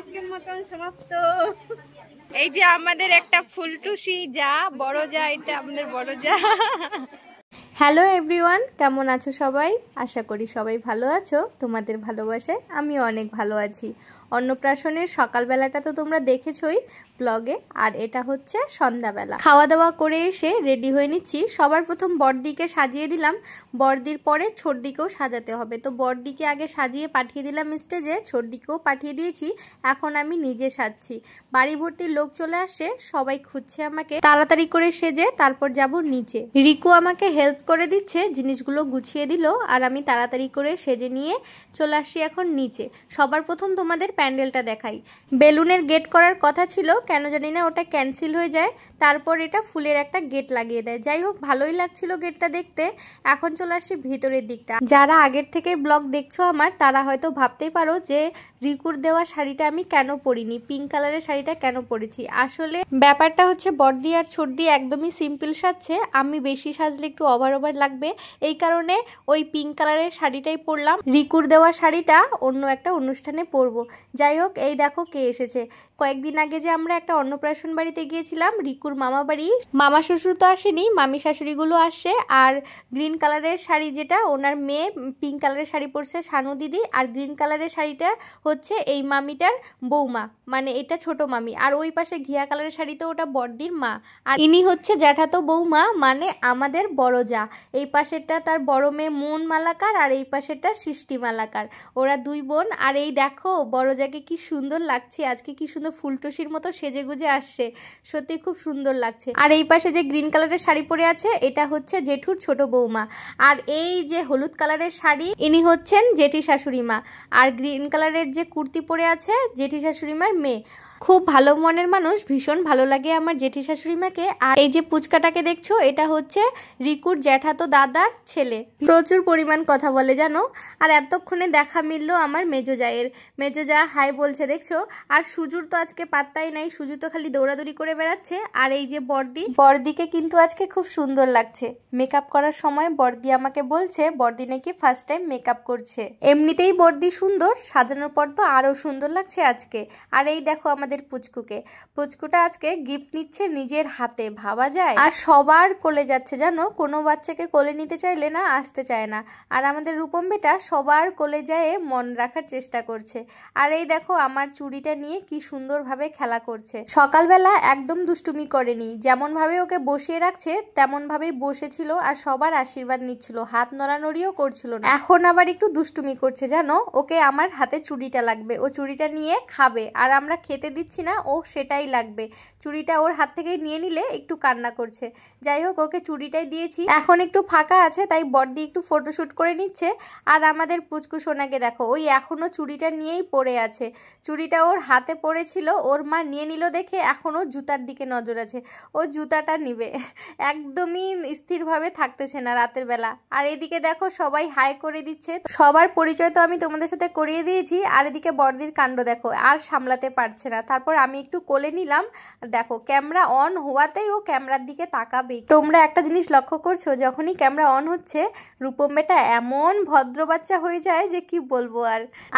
আজকের মতন সমাপ্ত। এই যে আমাদের একটা ফুলটুসি যা, বড় যা, এটা আমাদের বড় যা। হ্যালো এভরিওয়ান, কেমন আছো সবাই? আশা করি সবাই ভালো আছো। তোমাদের ভালোবাসায় আমিও অনেক ভালো আছি। অন্নপ্রাশনের সকালবেলাটা তো তোমরা দেখেছোই ব্লগে, আর এটা হচ্ছে সন্ধ্যাবেলা। খাওয়া দাওয়া করে এসে রেডি হয়ে নিচ্ছি। সবার প্রথম বড়দিকে সাজিয়ে দিলাম, বড়দির পরে ছোটদিকেও সাজাতে হবে। তো বড়দিকে আগে সাজিয়ে পাঠিয়ে দিলাম স্টেজে, ছোটদিকেও পাঠিয়ে দিয়েছি। এখন আমি নিজে সাজছি। বাড়ি ভর্তি লোক চলে আসছে, সবাই খুঁজছে আমাকে। তাড়াতাড়ি করে সেজে তারপর যাব নিচে। রিকু আমাকে হেল্প করে দিচ্ছে, জিনিসগুলো গুছিয়ে দিল, আর আমি তাড়াতাড়ি করে সেজে নিয়ে চলে আসছি এখন নিচে। সবার প্রথম তোমাদের প্যান্ডেলটা দেখাই। বেলুনের গেট করার কথা ছিল, কেন জানি না ওটা ক্যান্সেল হয়ে যায়। তারপর এটা ফুলের একটা গেট লাগিয়ে দেয়। যাই হোক, ভালোই লাগছিল গেটটা দেখতে। এখন চলে আসছি ভিতরের দিকটা। যারা আগের থেকে ব্লগ দেখছো আমার, তারা হয়তো ভাবতেই পারো যে রিকুর দেওয়া শাড়িটা আমি কেন পরিনি, পিঙ্ক কালারের শাড়িটা কেন পরেছি। আসলে ব্যাপারটা হচ্ছে বড়দি আর ছোটদি একদমই সিম্পল সাজছে, আমি বেশি সাজলে একটু ওভার লাগবে, এই কারণে ওই পিঙ্ক কালারের শাড়িটাই পরলাম। রিকুর দেওয়া শাড়িটা অন্য একটা অনুষ্ঠানে পরবো। যাই হোক, এই দেখো কে এসেছে। কয়েকদিন আগে যে আমরা একটা অন্নপ্রাশন বাড়িতে গিয়েছিলাম, রিকুর মামা বাড়ি, মামা শ্বশুর তো আসেনি, মামি শাশুড়িগুলো আসছে। আর গ্রিন কালারের শাড়ি যেটা ওনার মেয়ে, পিঙ্ক কালারের শাড়ি পরছে শানু দিদি, আর গ্রিন কালারের শাড়িটা হচ্ছে এই মামিটার বৌমা, মানে এটা ছোট মামি। আর ওই পাশে ঘিয়া কালারের শাড়ি তো ওটা বড়দির মা, আর ইনি হচ্ছে জ্যাঠাতো বৌমা, মানে আমাদের বড় যা। এই পাশেরটা তার বড় মেয়ে মুন মালাকার, আর এই পাশেরটা সৃষ্টি মালাকার। ওরা দুই বোন। আর এই দেখো বড় যাকে কি সুন্দর লাগছে আজকে, কি সুন্দর ফুলটুসির মতো সেজে গুজে আসছে, সত্যি খুব সুন্দর লাগছে। আর এই পাশে যে গ্রিন কালারের শাড়ি পরে আছে, এটা হচ্ছে জেঠুর ছোট বৌমা। আর এই যে হলুদ কালারের শাড়ি, ইনি হচ্ছেন জেঠি শাশুড়ি মা। আর গ্রিন কালারের যে কুর্তি পরে আছে, জেঠি শাশুড়ি মার মেয়ে। খুব ভালো মনের মানুষ, ভীষণ ভালো লাগে আমার জেঠি শাশুড়ি মাকে। আর এই যে পুচকাটাকে দেখছো, এটা হচ্ছে রিকুর জ্যাঠাতো দাদার ছেলে। প্রচুর পরিমাণ কথা বলে জানো। আর এতক্ষণে দেখা মিললো আমার মেজো জায়ের। মেজো যা হাই বলছে দেখছো। আর সুজুর তো আজকে পাত্তাই নাই, সুজু তো খালি দৌড়াদৌড়ি করে বেড়াচ্ছে। আর এই যে বড়দিকে কিন্তু আজকে খুব সুন্দর লাগছে। মেকআপ করার সময় বড়দি আমাকে বলছে বড়দি নাকি ফার্স্ট টাইম মেকআপ করছে। এমনিতেই বড়দি সুন্দর, সাজানোর পর তো আরো সুন্দর লাগছে আজকে। আর এই দেখো আমাদের পুচকুটা আজকে গিফট নিচ্ছে নিজের হাতে, ভাবা যায়। আর সবার কোলে যাচ্ছে জানো, কোনো বাচ্চাকে কোলে নিতে চাইলে না আসতে চায় না। আর আমাদের রূপম বেটা সবার কোলে যায় মন রাখার চেষ্টা করছে। আর এই দেখো আমার চুড়িটা নিয়ে কি সুন্দরভাবে খেলা করছে। সকালবেলা একদম দুষ্টুমি করেনি, যেমন ভাবে ওকে বসিয়ে রাখছে তেমন ভাবেই বসেছিল, আর সবার আশীর্বাদ নিচ্ছিল, হাত নড়ানড়িও করছিল না। এখন আবার একটু দুষ্টুমি করছে জানো, ওকে আমার হাতে চুড়িটা লাগবে, ও চুড়িটা নিয়ে খাবে। আর আমরা খেতে দিচ্ছি না, ও সেটাই লাগবে। চুড়িটা ওর হাত থেকে নিয়ে নিলে একটু কান্না করছে। যাই হোক, ওকে চুড়িটাই দিয়েছি। এখন একটু ফাঁকা আছে, তাই বড়দি একটু ফটোশুট করে নিচ্ছে। আর আমাদের পুচকু সোনাকে দেখো, ওই এখনো চুড়িটা নিয়েই পড়ে আছে। চুড়িটা ওর হাতে পড়েছিল, ওর মা নিয়ে নিল দেখে এখনো জুতার দিকে নজর আছে, ও জুতাটা নিবে। একদমই স্থিরভাবে থাকতেছে না রাতের বেলা। আর এদিকে দেখো সবাই হাই করে দিচ্ছে। সবার পরিচয় তো আমি তোমাদের সাথে করিয়ে দিয়েছি। আর এদিকে বড়দির কাণ্ড দেখো, আর সামলাতে পারছে না। তারপর আমি একটু কোলে নিলাম, দেখো ক্যামেরা অন হওয়াতেই ও ক্যামেরার দিকে তাকাবে। তোমরা একটা জিনিস লক্ষ্য করছো, যখনই ক্যামেরা অন হচ্ছে রূপম বেটা এমন ভদ্র বাচ্চা হয়ে যায় যে কি বলবো।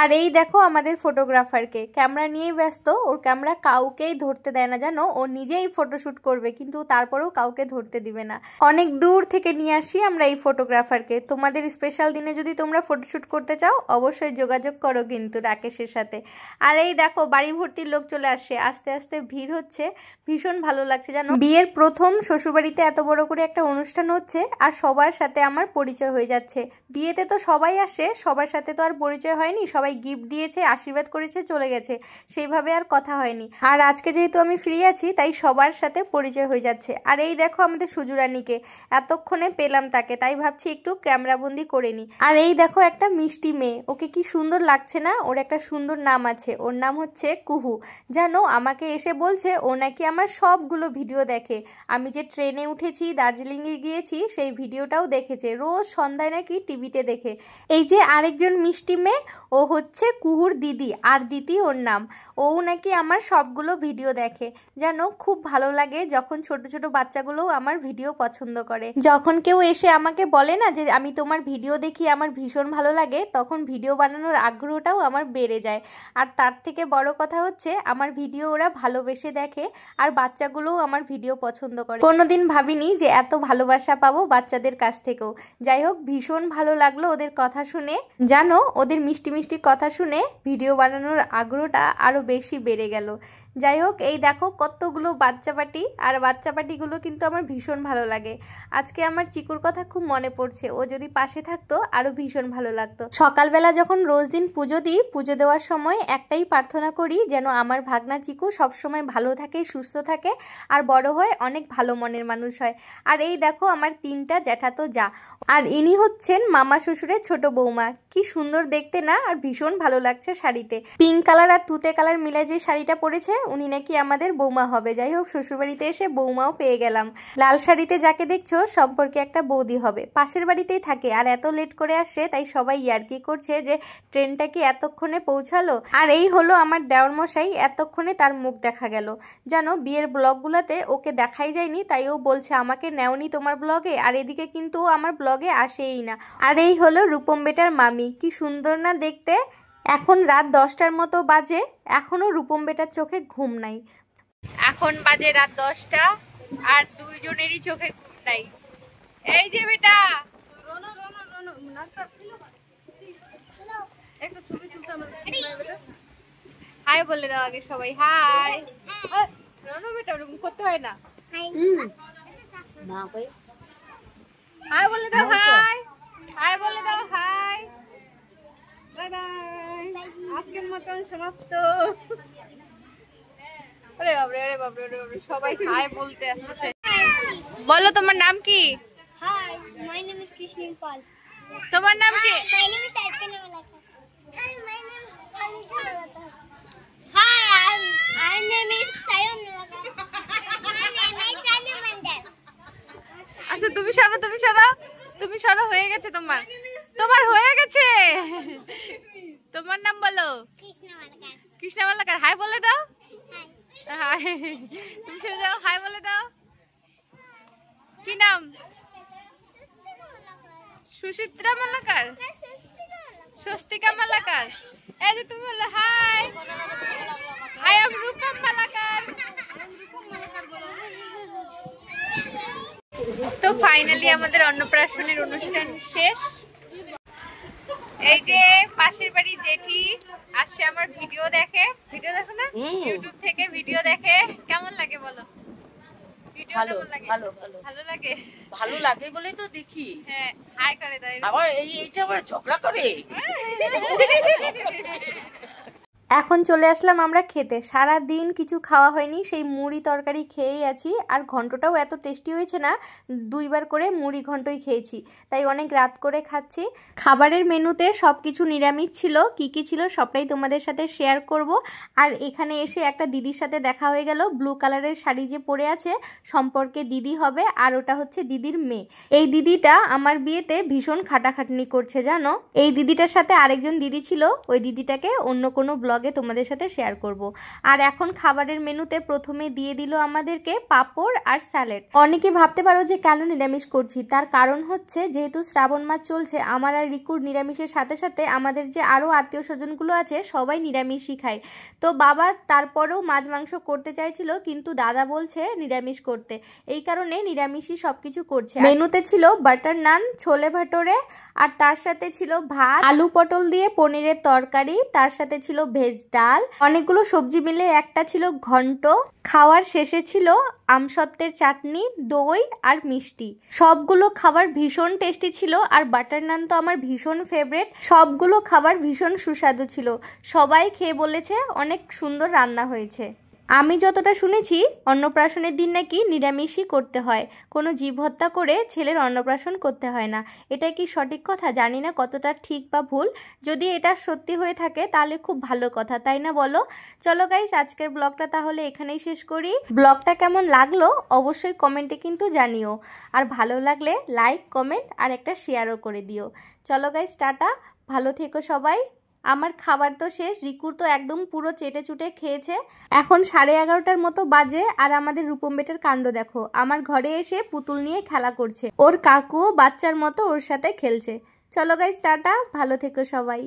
আর এই দেখো আমাদের ফটোগ্রাফারকে, ক্যামেরা নিয়েই ব্যস্ত, ওর ক্যামেরা কাউকেই ধরতে দেয় না জানো। ও নিজেই ফটোশুট করবে, কিন্তু তারপরেও কাউকে ধরতে দিবে না। অনেক দূর থেকে নিয়ে আসি আমরা এই ফটোগ্রাফারকে। তোমাদের স্পেশাল দিনে যদি তোমরা ফটোশুট করতে চাও অবশ্যই যোগাযোগ করো কিন্তু রাকেশের সাথে। আর এই দেখো বাড়ি ভর্তির লোক চলে আসছে, আস্তে আস্তে ভিড় হচ্ছে, ভীষণ ভালো লাগছে জানো। বিয়ের প্রথম শ্বশুরবাড়িতে এত বড় করে একটা অনুষ্ঠান হচ্ছে, আর সবার সাথে আমার পরিচয় হয়ে যাচ্ছে। বিয়েতে তো সবাই আসে, সবার সাথে তো আর পরিচয় হয়নি, সবাই গিফট দিয়েছে, আশীর্বাদ করেছে, চলে গেছে, সেইভাবে আর কথা হয়নি। আর আজকে যেহেতু আমি ফ্রি আছি, তাই সবার সাথে পরিচয় হয়ে যাচ্ছে। আর এই দেখো আমাদের সুজুরানীকে, এতক্ষণে পেলাম তাকে, তাই ভাবছি একটু ক্যামেরাবন্দি করে নি। আর এই দেখো একটা মিষ্টি মেয়ে, ওকে কি সুন্দর লাগছে না। ওর একটা সুন্দর নাম আছে, ওর নাম হচ্ছে কুহু। জানো আমাকে এসে বলছে ও নাকি আমার সবগুলো ভিডিও দেখে। আমি যে ট্রেনে উঠেছি, দার্জিলিংয়ে গিয়েছি, সেই ভিডিওটাও দেখেছে, রোজ সন্ধ্যায় নাকি টিভিতে দেখে। এই যে আরেকজন মিষ্টি মেয়ে, ও হচ্ছে কুহুর দিদি, আর দিদি ওর নাম। ও নাকি আমার সবগুলো ভিডিও দেখে, জানো খুব ভালো লাগে যখন ছোট ছোট বাচ্চাগুলো আমার ভিডিও পছন্দ করে। যখন কেউ এসে আমাকে বলে না যে আমি তোমার ভিডিও দেখি, আমার ভীষণ ভালো লাগে, তখন ভিডিও বানানোর আগ্রহটাও আমার বেড়ে যায়। আর তার থেকে বড় কথা হচ্ছে আমার ভিডিও ওরা ভালোবেসে দেখে, আর বাচ্চাগুলোও আমার ভিডিও পছন্দ করে। কোনোদিন ভাবিনি যে এত ভালোবাসা পাবো বাচ্চাদের কাছ থেকেও। যাই হোক, ভীষণ ভালো লাগলো ওদের কথা শুনে। জানো, ওদের মিষ্টি মিষ্টি কথা শুনে ভিডিও বানানোর আগ্রহটা আরো বেশি বেড়ে গেল। যাই হোক, এই দেখো কতগুলো বাচ্চা পাটি, আর বাচ্চা পাটিগুলো কিন্তু আমার ভীষণ ভালো লাগে। আজকে আমার চিকুর কথা খুব মনে পড়ছে, ও যদি পাশে থাকতো আরো ভীষণ ভালো লাগতো। সকালবেলা যখন রোজ দিন পুজো দিই, পুজো দেওয়ার সময় একটাই প্রার্থনা করি, যেন আমার ভাগনা চিকু সবসময় ভালো থাকে, সুস্থ থাকে, আর বড় হয় অনেক ভালো মনের মানুষ হয়। আর এই দেখো আমার 3টা জ্যাঠাতো যা, আর ইনি হচ্ছেন মামা শ্বশুরের ছোট বৌমা। কি সুন্দর দেখতে না, আর ভীষণ ভালো লাগছে শাড়িতে। পিঙ্ক কালার আর তুতে কালার মিলে যে শাড়িটা পরেছে, উনি নাকি আমাদের বৌমা হবে। যাই হোক, শ্বশুরবাড়িতে এসে বৌমাও পেয়ে গেলাম। লাল শাড়িতে যাকে দেখছো সম্পর্কে একটা বৌদি হবে, পাশের বাড়িতেই থাকে, আর এত লেট করে আসে, তাই সবাই ইয়ার্কি করছে যে ট্রেনটা কি এতক্ষণে পৌঁছালো। আর এই হলো আমার দেওর মশাই, এতক্ষণে তার মুখ দেখা গেল। জানো, বিয়ের ব্লগগুলোতে ওকে দেখাই যায়নি, তাই ও বলছে আমাকে নেওনি তোমার ব্লগে, আর এদিকে কিন্তু ও আমার ব্লগে আসেই না। আর এই হলো রূপম বেটার মামি, কি সুন্দর না দেখতে। এখন রাত 10টার মতো বাজে, এখনো রূপম বেটার চোখে ঘুম নাই। এখন বাজে রাত 10টা, আর দুইজনেরই চোখে ঘুম নাই। এই যে বেটা, হাই বলে দাও আগে সবাই, হাই। রনো বেটা, ওরকম করতে হয় না। হাই বলে দাও, হাই হাই বলে দাও, হাই। বাই বাই, আজকের মতন সমাপ্ত। আরে বাবরে, আরে বাবরে, আরে বাবরে, সবাই হাই বলতে আসছে। বলো তোমার নাম কি? Hi, my name is Krishnil Pal. তোমার নাম কি? My name is Archana Malaka. Hi, my name is Anita Malaka. Hi, my name is Sayon Malaka. My name is Chanu Mandal. আচ্ছা, তুমি সরো, তুমি সরো, তুমি সরো, হয়ে গেছে তোমার, তোমার হয়ে গেছে। তোমার নাম বলো? Krishna Malaka. Krishna Malakar. Hi বলে দাও। Hi. হাই, তুমি সরে যাও, হাই বলে দাও। কি নাম? সুচিত্রা মালাকার, স্বস্তিকা মালাকার। এই যে তুমি বলো hi, I am Rupam Malakar. তো ফাইনালি আমাদের অন্নপ্রাশনের অনুষ্ঠান শেষ। এই যে পাশের বাড়ি জেঠি আসছে আমার ভিডিও দেখে, ভিডিও দেখো না, ইউটিউব থেকে ভিডিও দেখে। কেমন লাগে বলো? ভালো ভালো ভালো ভালো লাগে, ভালো লাগে বলেই তো দেখি। হ্যাঁ, হাই করে দাও। আবার এইটা আবার ঝগড়া করে। এখন চলে আসলাম আমরা খেতে। সারা দিন কিছু খাওয়া হয়নি, সেই মুড়ি তরকারি খেয়েই আছি। আর ঘন্টটাও এত টেস্টি হয়েছে না, 2বার করে মুড়ি ঘন্টই খেয়েছি, তাই অনেক রাত করে খাচ্ছি। খাবারের মেনুতে সব কিছু নিরামিষ ছিল, কি কি ছিল সবটাই তোমাদের সাথে শেয়ার করব। আর এখানে এসে একটা দিদির সাথে দেখা হয়ে গেল, ব্লু কালারের শাড়ি যে পরে আছে, সম্পর্কে দিদি হবে, আর ওটা হচ্ছে দিদির মেয়ে। এই দিদিটা আমার বিয়েতে ভীষণ খাটাখাটনি করছে জানো। এই দিদিটার সাথে আরেকজন দিদি ছিল, ওই দিদিটাকে অন্য কোনো ব্লগে তোমাদের সাথে শেয়ার করব। আর এখন খাবারের মেনুতে প্রথমে দিয়ে দিল আমাদেরকে পাঁপড় আর স্যালাড। অনেকে ভাবতে পারো যে কেন নিরামিষ করছি, তার কারণ হচ্ছে যেহেতু শ্রাবণ মাস চলছে, আমার আর রিকুর নিরামিষের সাথে সাথে আমাদের যে আরো আত্মীয় স্বজনগুলো আছে সবাই নিরামিষই খায়। তো বাবা তারপরেও মাছ মাংস করতে চাইছিল, কিন্তু দাদা বলছে নিরামিষ করতে, এই কারণে নিরামিষই সবকিছু করছে। মেনুতে ছিল বাটার নান, ছোলে ভাটোরে, আর তার সাথে ছিল ভাত, আলু পটল দিয়ে পনিরের তরকারি, তার সাথে ছিল ভেজ ডাল, অনেকগুলো সবজি মিলে একটা ছিল ঘন্ট। খাওয়ার শেষে ছিল আমসত্ত্বের চাটনি, দই আর মিষ্টি। সবগুলো খাবার ভীষণ টেস্টি ছিল, আর বাটার নান তো আমার ভীষণ ফেভারিট। সবগুলো খাবার ভীষণ সুস্বাদু ছিল, সবাই খেয়ে বলেছে অনেক সুন্দর রান্না হয়েছে। আমি যতটা শুনেছি অন্নপ্রাশনের দিন নাকি নিরামিষই করতে হয়, কোনো জীব হত্যা করে ছেলের অন্নপ্রাশন করতে হয় না। এটা কি সঠিক কথা জানি না, কতটা ঠিক বা ভুল। যদি এটা সত্যি হয়ে থাকে তাহলে খুব ভালো কথা, তাই না বলো? চলো গাইস, আজকের ব্লগটা তাহলে এখানেই শেষ করি। ব্লগটা কেমন লাগলো অবশ্যই কমেন্টে কিন্তু জানিও, আর ভালো লাগলে লাইক, কমেন্ট আর একটা শেয়ারও করে দিও। চলো গাইস, টাটা, ভালো থেকো সবাই, আমার খাবার তো শেষ, রিকুর তো একদম পুরো চেটে চুটে খেয়েছে। এখন 11:30টার মতো বাজে, আর আমাদের রূপম বেটার কাণ্ড দেখো, আমার ঘরে এসে পুতুল নিয়ে খেলা করছে। ওর কাকুও বাচ্চার মতো ওর সাথে খেলছে। চলো গাইস, টাটা, ভালো থেকো সবাই।